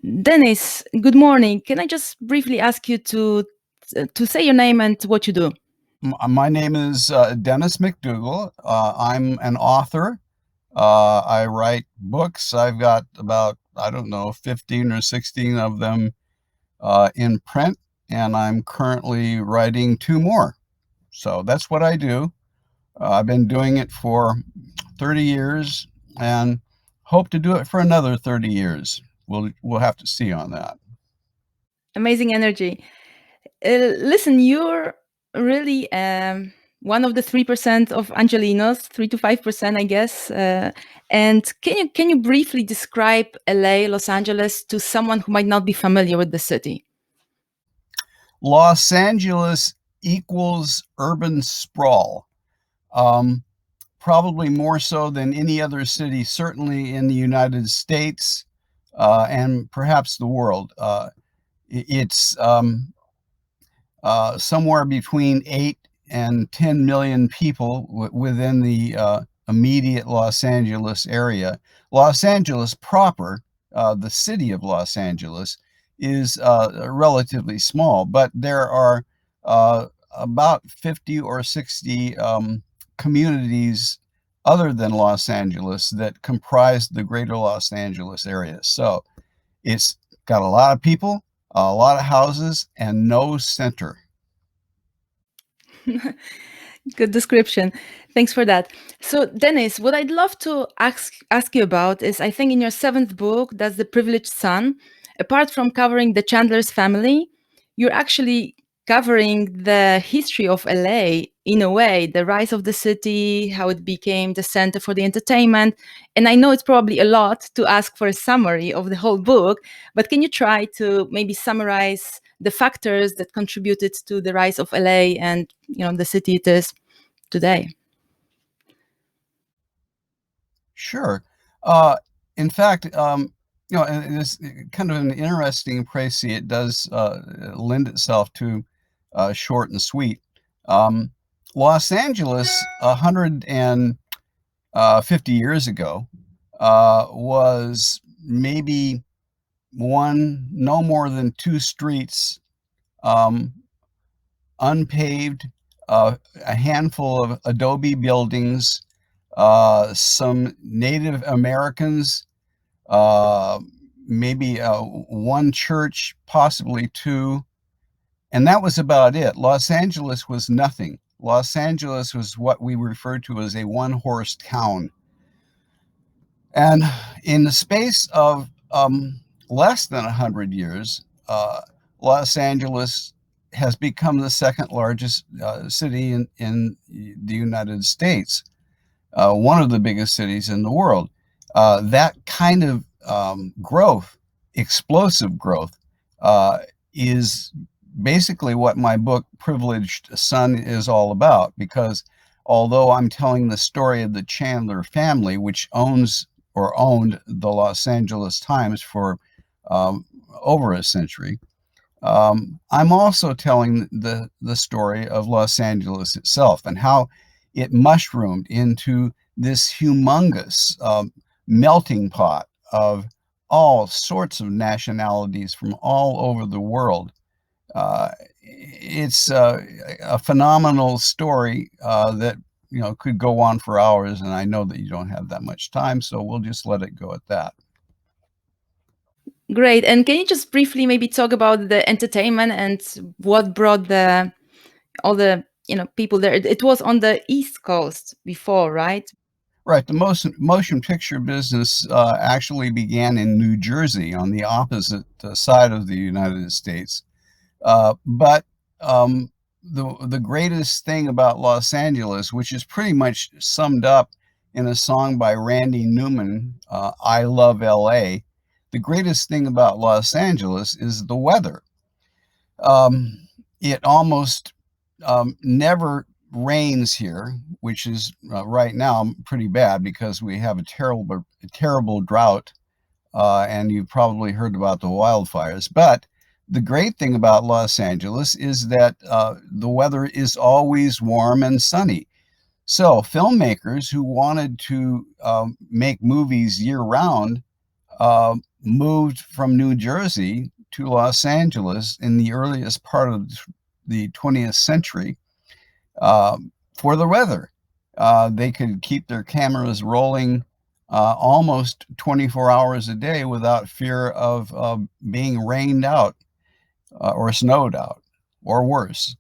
Dennis, good morning. Can I just briefly ask you to say your name and what you do? My name is Dennis McDougal. I'm an author. I write books. I've got about, I don't know, 15 or 16 of them in print, and I'm currently writing two more. So that's what I do. I've been doing it for 30 years and hope to do it for another 30 years. We'll have to see on that. Amazing energy. Listen, you're really one of the 3% of Angelinos, 3 to 5%, I guess. And can you briefly describe LA, Los Angeles, to someone who might not be familiar with the city? Los Angeles equals urban sprawl. Um, Probably more so than any other city, certainly in the United States and perhaps the world. It's somewhere between 8 and 10 million people within the immediate Los Angeles area. Los Angeles proper, the city of Los Angeles, is relatively small, but there are about 50 or 60 communities other than Los Angeles that comprise the greater Los Angeles area. So it's got a lot of people, a lot of houses, and no center. Good description. Thanks for that. So, Dennis, what I'd love to ask you about is I think in your seventh book, that's The Privileged Son, apart from covering the Chandler's family, you're actually covering the history of LA in a way, the rise of the city, how it became the center for the entertainment. And I know it's probably a lot to ask for a summary of the whole book, but can you try to maybe summarize the factors that contributed to the rise of LA and the city it is today? Sure. In fact, and this kind of an interesting précis. It does lend itself to short and sweet. Um, Los Angeles, 150 years ago, was maybe no more than two streets, um, unpaved, a handful of adobe buildings, some Native Americans, uh, maybe one church, possibly two, and that was about it. Los Angeles was nothing. Los Angeles was what we refer to as a one-horse town. And in the space of less than 100 years, Los Angeles has become the second largest city in the United States, one of the biggest cities in the world. That kind of growth, explosive growth, is basically what my book Privileged Son is all about, because although I'm telling the story of the Chandler family, which owns or owned the Los Angeles Times for over a century, I'm also telling the story of Los Angeles itself and how it mushroomed into this humongous melting pot of all sorts of nationalities from all over the world. It's a phenomenal story that could go on for hours, and I know that you don't have that much time, so we'll just let it go at that. Great. And can you just briefly maybe talk about the entertainment and what brought all the people there? It was on the East Coast before, right? Right. The motion picture business actually began in New Jersey, on the opposite side of the United States. But the greatest thing about Los Angeles, which is pretty much summed up in a song by Randy Newman, "I Love L.A." The greatest thing about Los Angeles is the weather. It almost never rains here, which is right now pretty bad because we have a terrible drought, and you've probably heard about the wildfires. But the great thing about Los Angeles is that the weather is always warm and sunny. So filmmakers who wanted to make movies year round moved from New Jersey to Los Angeles in the earliest part of the 20th century uh, for the weather. They could keep their cameras rolling almost 24 hours a day without fear of being rained out or snowed out or worse.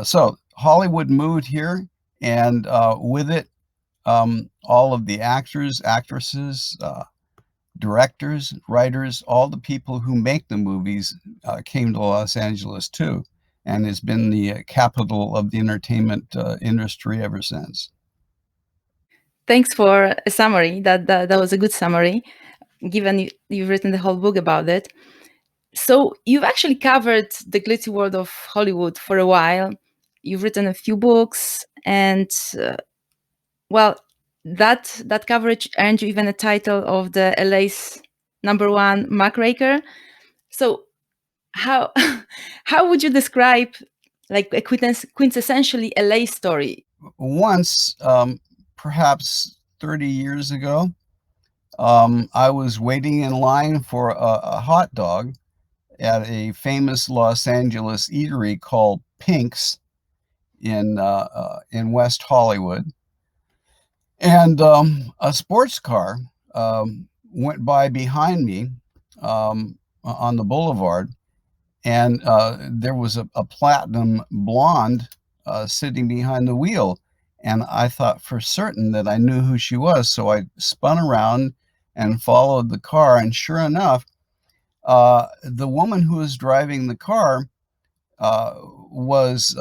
So Hollywood moved here, and with it, all of the actors, actresses, directors, writers, all the people who make the movies came to Los Angeles too, and has been the capital of the entertainment industry ever since. Thanks for a summary. That was a good summary, given you've written the whole book about it. So you've actually covered the glitzy world of Hollywood for a while. You've written a few books, and well, that coverage earned you even a title of the LA's number one muckraker. So how how would you describe like a quintessentially LA story? Once, perhaps 30 years ago, I was waiting in line for a hot dog at a famous Los Angeles eatery called Pink's in West Hollywood, and a sports car went by behind me on the boulevard, and there was a platinum blonde sitting behind the wheel. And I thought for certain that I knew who she was. So I spun around and followed the car. And sure enough, the woman who was driving the car was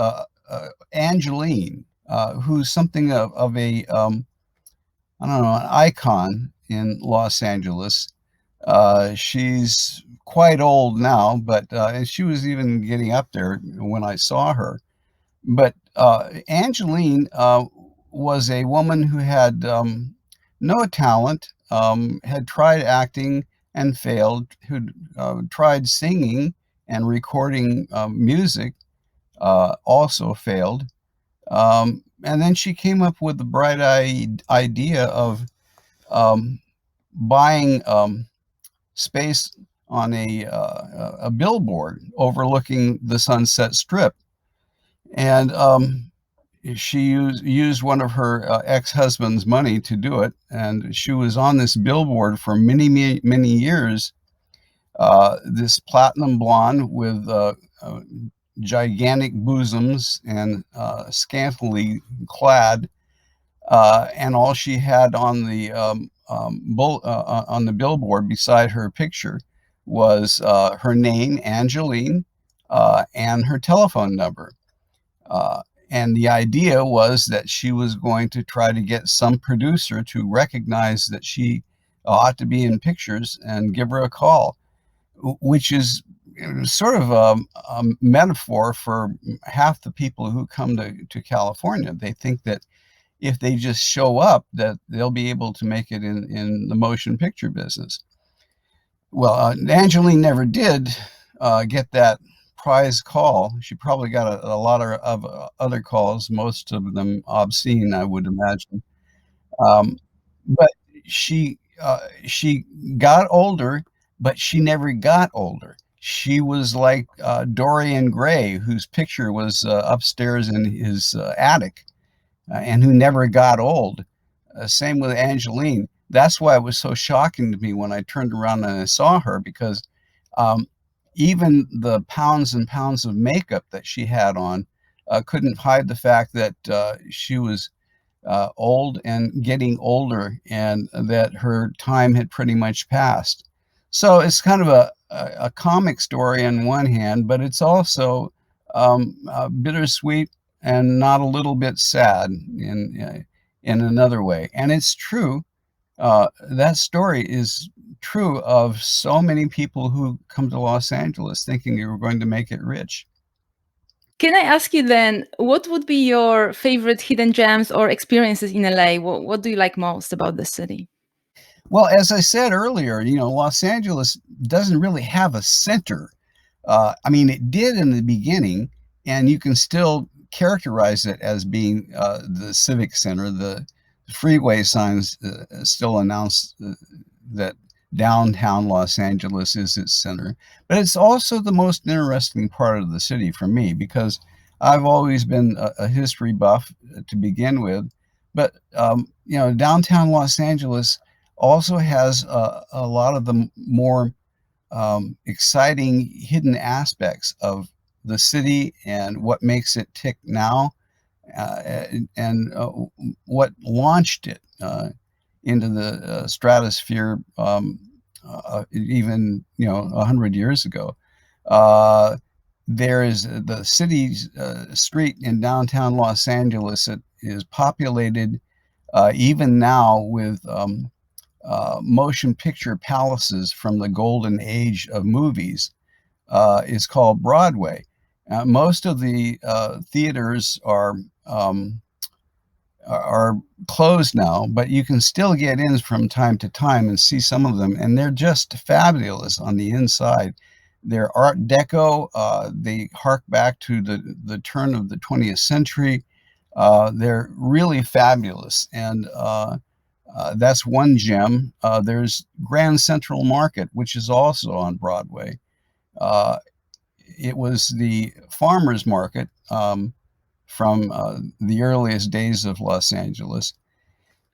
Angeline, who's something of a, I don't know, an icon in Los Angeles. She's quite old now, but and she was even getting up there when I saw her. But Angeline was a woman who had no talent, had tried acting and failed, who tried singing and recording music, also failed. And then she came up with the bright idea of um, buying space on a billboard overlooking the Sunset Strip, and she used one of her ex-husband's money to do it, and she was on this billboard for many years. This platinum blonde with gigantic bosoms and scantily clad, and all she had on the on the billboard beside her picture was her name, Angeline, and her telephone number. Uh, and the idea was that she was going to try to get some producer to recognize that she ought to be in pictures and give her a call, which is sort of a metaphor for half the people who come to California. They think that if they just show up, that they'll be able to make it in the motion picture business. Well, Angeline never did get that prize call. She probably got a lot of other calls, most of them obscene, I would imagine. Um, but she got older, but she never got older. She was like Dorian Gray, whose picture was upstairs in his attic, and who never got old. Same with Angeline. That's why it was so shocking to me when I turned around and I saw her, because um, even the pounds and pounds of makeup that she had on couldn't hide the fact that she was old and getting older, and that her time had pretty much passed. So it's kind of a comic story on one hand, but it's also bittersweet and not a little bit sad in another way. And it's true. That story is true of so many people who come to Los Angeles thinking you were going to make it rich. Can I ask you then, what would be your favorite hidden gems or experiences in LA? What do you like most about the city? Well, as I said earlier, Los Angeles doesn't really have a center. I mean, it did in the beginning, and you can still characterize it as being the civic center. The freeway signs still announce that downtown Los Angeles is its center. But it's also the most interesting part of the city for me because I've always been a history buff to begin with. But downtown Los Angeles also has a lot of the more exciting hidden aspects of the city and what makes it tick now, and what launched it into the stratosphere, even 100 years ago. Uh, there is the city's street in downtown Los Angeles that is populated even now with motion picture palaces from the golden age of movies, is called Broadway. Most of the theaters um, are closed now, but you can still get in from time to time and see some of them, and they're just fabulous on the inside. They're Art Deco. They hark back to the turn of the 20th century. They're really fabulous, and that's one gem. There's Grand Central Market, which is also on Broadway. Uh, it was the farmers market from the earliest days of Los Angeles.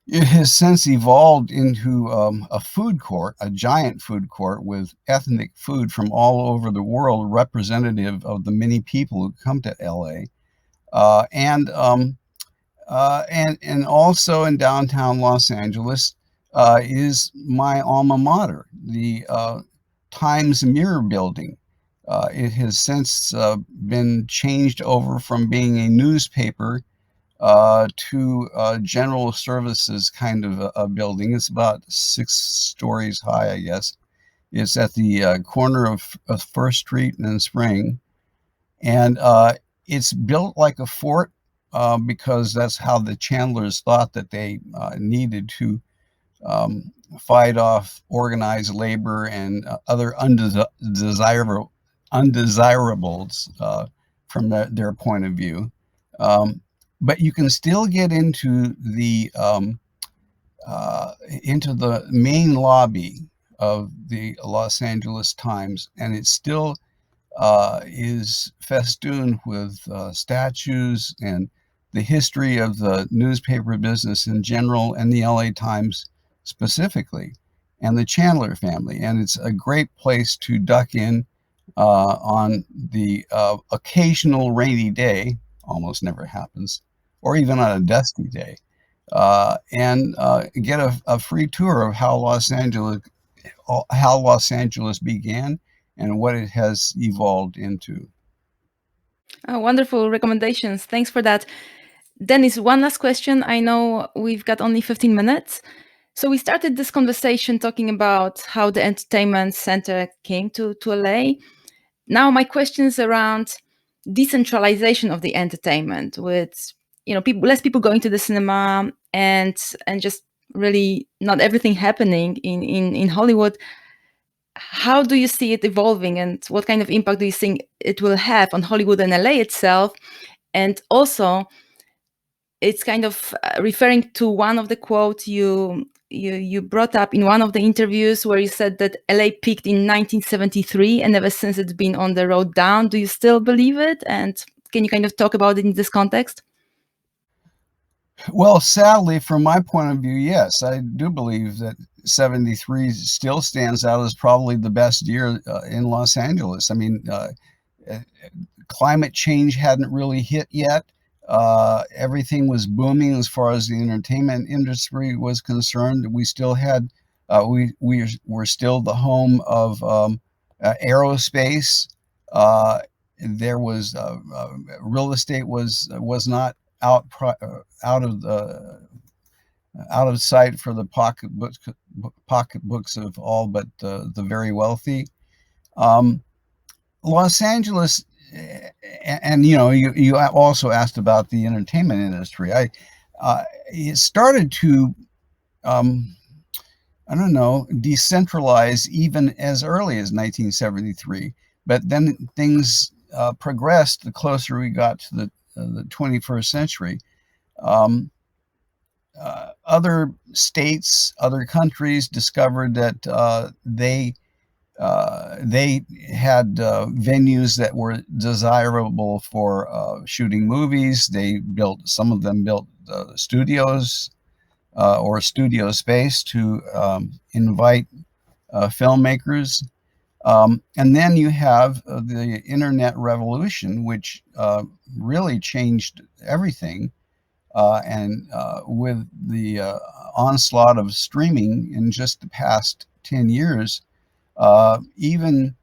It has since evolved into a food court, a giant food court with ethnic food from all over the world, representative of the many people who come to LA. And also in downtown Los Angeles is my alma mater, the Times Mirror Building. It has since been changed over from being a newspaper to general services kind of a building. It's about 6 stories high, I guess. It's at the corner of First Street and Spring, and it's built like a fort because that's how the Chandlers thought that they needed to fight off organized labor and other undesirables from their point of view. Um, but you can still get into the main lobby of the Los Angeles Times, and it's still is festooned with statues and the history of the newspaper business in general and the LA Times specifically, and the Chandler family. And it's a great place to duck in on the occasional rainy day, almost never happens, or even on a dusty day, and get a free tour of how Los Angeles began and what it has evolved into. Wonderful recommendations. Thanks for that. Dennis, one last question. I know we've got only 15 minutes. So we started this conversation talking about how the entertainment center came to LA. Now my question is around decentralization of the entertainment, with less people going to the cinema, and just really not everything happening in Hollywood. How do you see it evolving, and what kind of impact do you think it will have on Hollywood and LA itself? And also, it's kind of referring to one of the quotes you brought up in one of the interviews, where you said that LA peaked in 1973 and ever since it's been on the road down. Do you still believe it? And can you kind of talk about it in this context? Well, sadly, from my point of view, yes, I do believe that 73 still stands out as probably the best year in Los Angeles. I mean, uh, climate change hadn't really hit yet. Everything was booming as far as the entertainment industry was concerned. We still had, we were still the home of aerospace. Uh, there was real estate was not out of the out of sight for the pocketbooks of all but the very wealthy. Um, Los Angeles, and you also asked about the entertainment industry. It started to um, I don't know, decentralize even as early as 1973, but then things progressed the closer we got to the 21st century. Um, other states, other countries discovered that they had venues that were desirable for shooting movies. Some of them built studios or studio space to invite filmmakers. And then you have the internet revolution, which really changed everything. And with the onslaught of streaming in just the past 10 years, even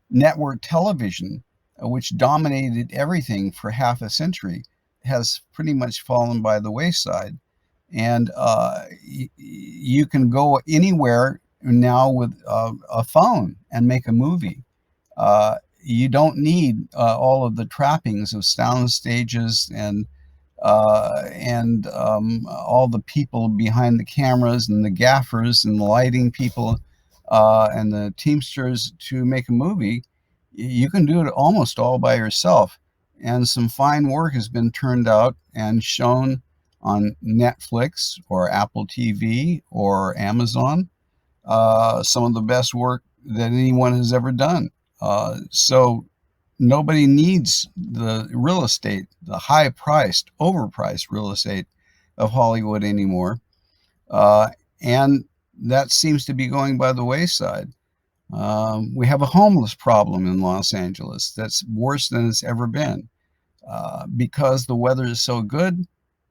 network television, which dominated everything for half a century, has pretty much fallen by the wayside. And you can go anywhere now with a phone and make a movie. You don't need all of the trappings of sound stages and all the people behind the cameras and the gaffers and the lighting people and the teamsters to make a movie. You can do it almost all by yourself. And some fine work has been turned out and shown on Netflix or Apple TV or Amazon. Some of the best work that anyone has ever done. So nobody needs the real estate, the high priced, overpriced real estate of Hollywood anymore. Uh, and that seems to be going by the wayside. We have a homeless problem in Los Angeles that's worse than it's ever been because the weather is so good.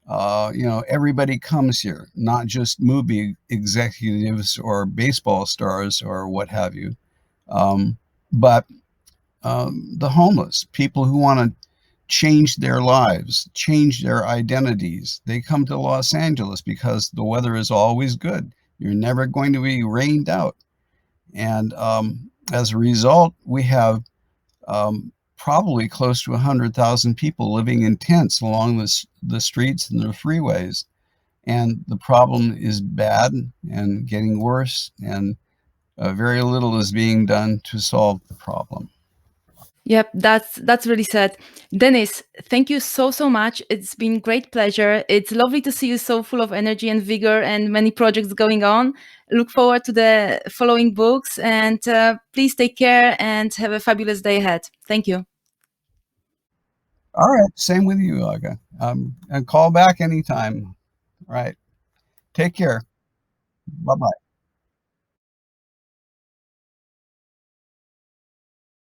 Everybody comes here, not just movie executives or baseball stars or what have you, but the homeless, people who want to change their lives, change their identities. They come to Los Angeles because the weather is always good. You're never going to be rained out. And as a result, we have probably close to 100,000 people living in tents along the streets and the freeways. And the problem is bad and getting worse, and very little is being done to solve the problem. Yep, that's really sad. Dennis, thank you so much. It's been great pleasure. It's lovely to see you so full of energy and vigor and many projects going on. Look forward to the following books, and please take care and have a fabulous day ahead. Thank you. All right, same with you, Aga. And call back anytime. All right, take care. Bye bye.